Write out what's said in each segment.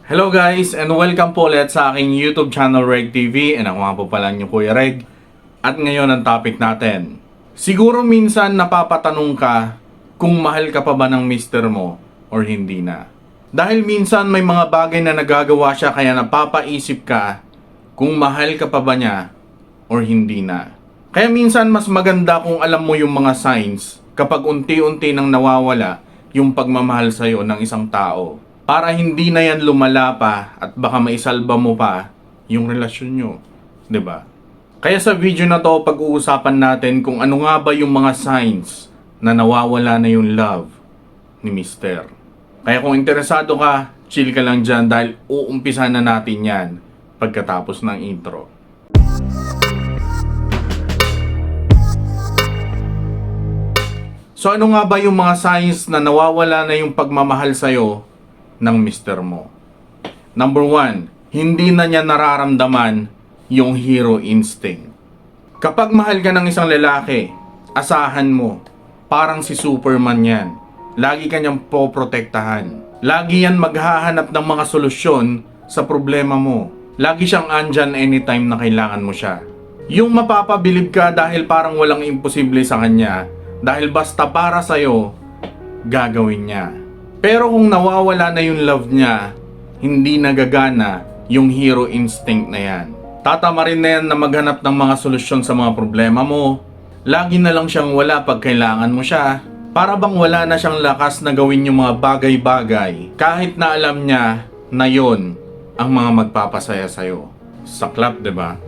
Hello guys and welcome po ulit sa aking YouTube channel Reg TV, and ako nga po pala niyo Kuya Reg. At ngayon ang topic natin. Siguro minsan napapatanong ka kung mahal ka pa ba ng mister mo or hindi na. Dahil minsan may mga bagay na nagagawa siya kaya napapaisip ka kung mahal ka pa ba niya or hindi na. Kaya minsan mas maganda kung alam mo yung mga signs kapag unti-unti nang nawawala yung pagmamahal sa'yo ng isang tao. Para hindi na yan lumala pa at baka maisalba mo pa yung relasyon nyo. 'Di ba? Kaya sa video na to, pag-uusapan natin kung ano nga ba yung mga signs na nawawala na yung love ni Mister. Kaya kung interesado ka, chill ka lang dyan dahil uumpisa na natin yan pagkatapos ng intro. So ano nga ba yung mga signs na nawawala na yung pagmamahal sa'yo ng mister mo? Number 1, hindi na niya nararamdaman yung hero instinct. Kapag mahal ka ng isang lalaki, asahan mo, parang si Superman yan. Lagi kanyang poprotektahan. Lagi yan maghahanap ng mga solusyon sa problema mo. Lagi siyang andyan anytime na kailangan mo siya. Yung mapapabilib ka dahil parang walang imposible sa kanya, dahil basta para sa'yo, gagawin niya. Pero kung nawawala na yung love niya, hindi nagagana yung hero instinct na yan. Tatama rin na yan na maghanap ng mga solusyon sa mga problema mo. Lagi na lang siyang wala pag kailangan mo siya. Para bang wala na siyang lakas na gawin yung mga bagay-bagay kahit na alam niya na yon ang mga magpapasaya sa'yo. Saklap, diba?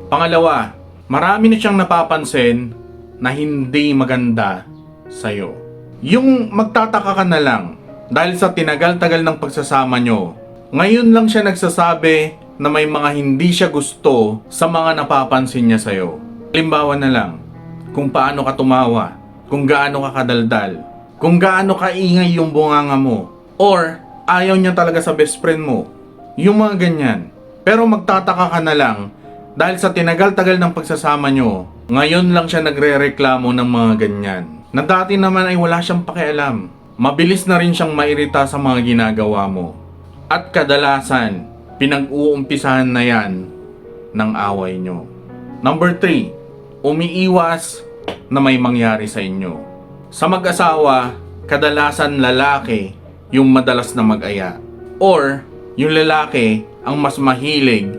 Pangalawa, marami na siyang napapansin na hindi maganda sa'yo. Yung magtataka ka na lang dahil sa tinagal-tagal ng pagsasama nyo, ngayon lang siya nagsasabi na may mga hindi siya gusto sa mga napapansin niya sa'yo. Halimbawa na lang, kung paano ka tumawa, kung gaano ka kadaldal, kung gaano ka ingay yung bunganga mo, or ayaw niya talaga sa best friend mo. Yung mga ganyan. Pero magtataka ka na lang dahil sa tinagal-tagal ng pagsasama nyo, ngayon lang siya nagre-reklamo ng mga ganyan. Na dati naman ay wala siyang pakialam. Mabilis na rin siyang mairita sa mga ginagawa mo. At kadalasan, pinag-uumpisahan na yan ng away nyo. Number 3, umiiwas na may mangyari sa inyo. Sa mag-asawa, kadalasan lalaki yung madalas na mag-aya. Or, yung lalaki ang mas mahilig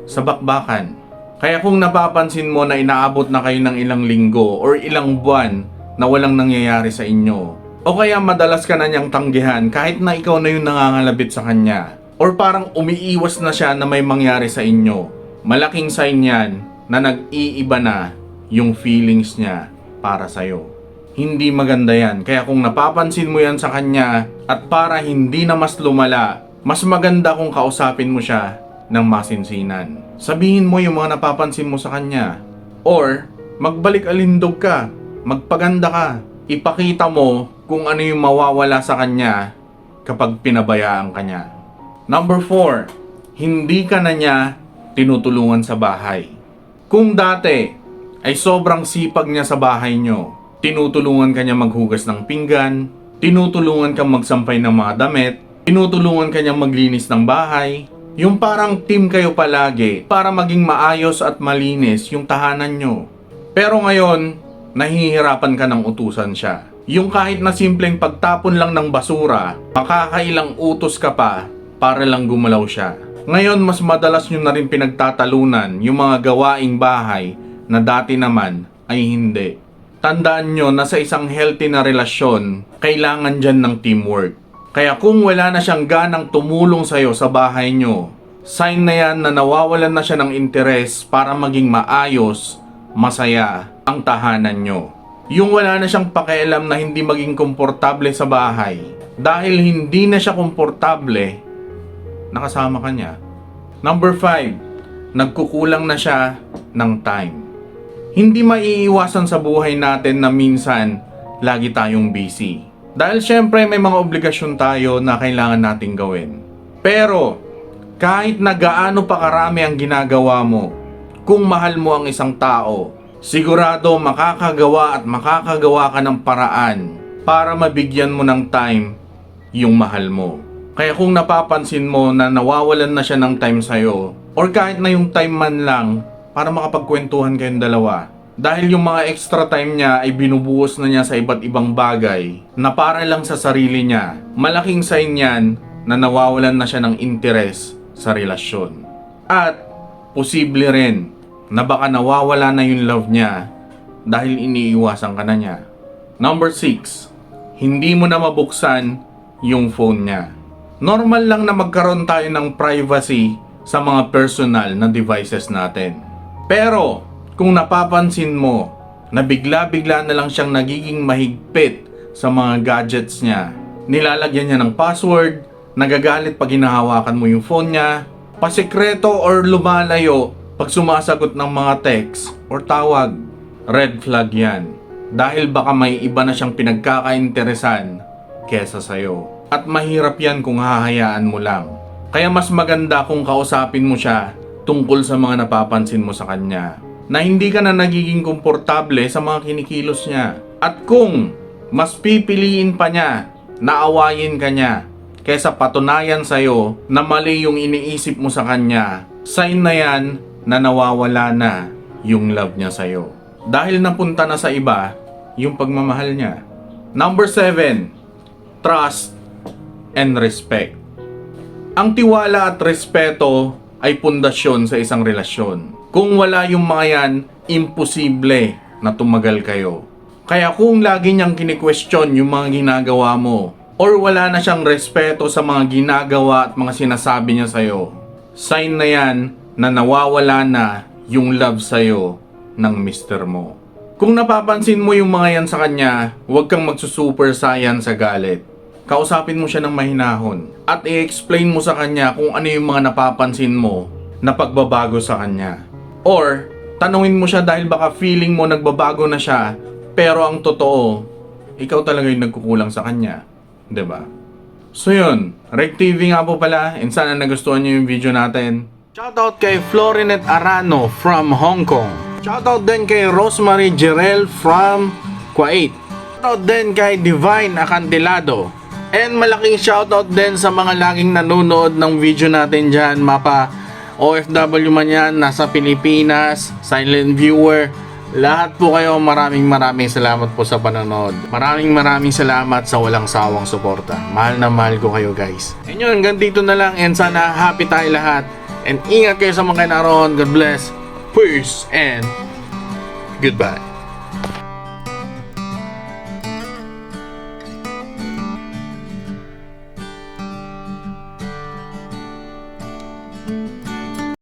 sa bakbakan. Kaya kung napapansin mo na inaabot na kayo ng ilang linggo or ilang buwan na walang nangyayari sa inyo, o kaya madalas ka na niyang tanggihan kahit na ikaw na yung nangangalabit sa kanya, or parang umiiwas na siya na may mangyari sa inyo, malaking sign yan na nag-iiba na yung feelings niya para sa'yo. Hindi maganda yan. Kaya kung napapansin mo yan sa kanya at para hindi na mas lumala, mas maganda kung kausapin mo siya ng masinsinan. Sabihin mo yung mga napapansin mo sa kanya. Or, magbalik alindog ka, magpaganda ka, ipakita mo kung ano yung mawawala sa kanya kapag pinabayaan ka niya. Number 4, hindi ka na niya tinutulungan sa bahay. Kung dati ay sobrang sipag niya sa bahay nyo, tinutulungan ka niya maghugas ng pinggan, tinutulungan kang magsampay ng mga damit, tinutulungan ka niya maglinis ng bahay, yung parang team kayo palagi para maging maayos at malinis yung tahanan nyo. Pero ngayon, nahihirapan ka ng utusan siya. Yung kahit na simpleng pagtapon lang ng basura, makakailang utos ka pa para lang gumalaw siya. Ngayon, mas madalas nyo na rin pinagtatalunan yung mga gawaing bahay na dati naman ay hindi. Tandaan nyo na sa isang healthy na relasyon, kailangan dyan ng teamwork. Kaya kung wala na siyang ganang tumulong sa'yo sa bahay nyo, sign na yan na nawawalan na siya ng interes para maging maayos, masaya ang tahanan nyo. Yung wala na siyang pakialam na hindi maging komportable sa bahay. Dahil hindi na siya komportable, nakasama ka niya. Number 5, nagkukulang na siya ng time. Hindi maiiwasan sa buhay natin na minsan lagi tayong busy. Dahil syempre may mga obligasyon tayo na kailangan nating gawin. Pero kahit na gaano pa karami ang ginagawa mo, kung mahal mo ang isang tao, sigurado makakagawa at makakagawa ka ng paraan para mabigyan mo ng time yung mahal mo. Kaya kung napapansin mo na nawawalan na siya ng time sa'yo, or kahit na yung time man lang para makapagkwentuhan kayong dalawa, dahil yung mga extra time niya ay binubuhos na niya sa iba't ibang bagay na para lang sa sarili niya, malaking sign yan na nawawalan na siya ng interes sa relasyon. At posible rin na baka nawawala na yung love niya dahil iniiwasan ka na niya. Number 6, hindi mo na mabuksan yung phone niya. Normal lang na magkaroon tayo ng privacy sa mga personal na devices natin. Pero kung napapansin mo na bigla-bigla na lang siyang nagiging mahigpit sa mga gadgets niya, nilalagyan niya ng password, nagagalit pag hinahawakan mo yung phone niya, pasikreto or lumalayo pag sumasagot ng mga text or tawag, red flag yan. Dahil baka may iba na siyang pinagkakainteresan kesa sa'yo. At mahirap yan kung hahayaan mo lang. Kaya mas maganda kung kausapin mo siya tungkol sa mga napapansin mo sa kanya. Na hindi ka na nagiging komportable sa mga kinikilos niya. At kung mas pipiliin pa niya na awayin ka niya kaysa patunayan sa'yo na mali yung iniisip mo sa kanya, sign na yan na nawawala na yung love niya sa'yo. Dahil napunta na sa iba yung pagmamahal niya. Number 7, trust and respect. Ang tiwala at respeto ay pundasyon sa isang relasyon. Kung wala yung mga yan, imposible na tumagal kayo. Kaya kung lagi niyang kini-question yung mga ginagawa mo, or wala na siyang respeto sa mga ginagawa at mga sinasabi niya sa'yo, sign na yan na nawawala na yung love sa'yo ng mister mo. Kung napapansin mo yung mga yan sa kanya, huwag kang magsusuper saiyan sa galit. Kausapin mo siya ng mahinahon at i-explain mo sa kanya kung ano yung mga napapansin mo na pagbabago sa kanya. Or, tanungin mo siya dahil baka feeling mo nagbabago na siya, pero ang totoo, ikaw talaga yung nagkukulang sa kanya. 'Di ba? So yun, Reg TV nga po pala, and sana nagustuhan niyo yung video natin. Shoutout kay Florinet Arano from Hong Kong. Shoutout din kay Rosemary Jerel from Kuwait. Shoutout din kay Divine Acantilado. And malaking shoutout din sa mga laging nanonood ng video natin dyan, mapa OFW man yan, nasa Pilipinas, silent viewer, lahat po kayo, maraming salamat po sa panonood. Maraming salamat sa walang sawang suporta. Mahal na mahal ko kayo guys. And yun, hanggang dito na lang, and sana happy tayo lahat. And ingat kayo sa mga naroon. God bless. Peace and goodbye.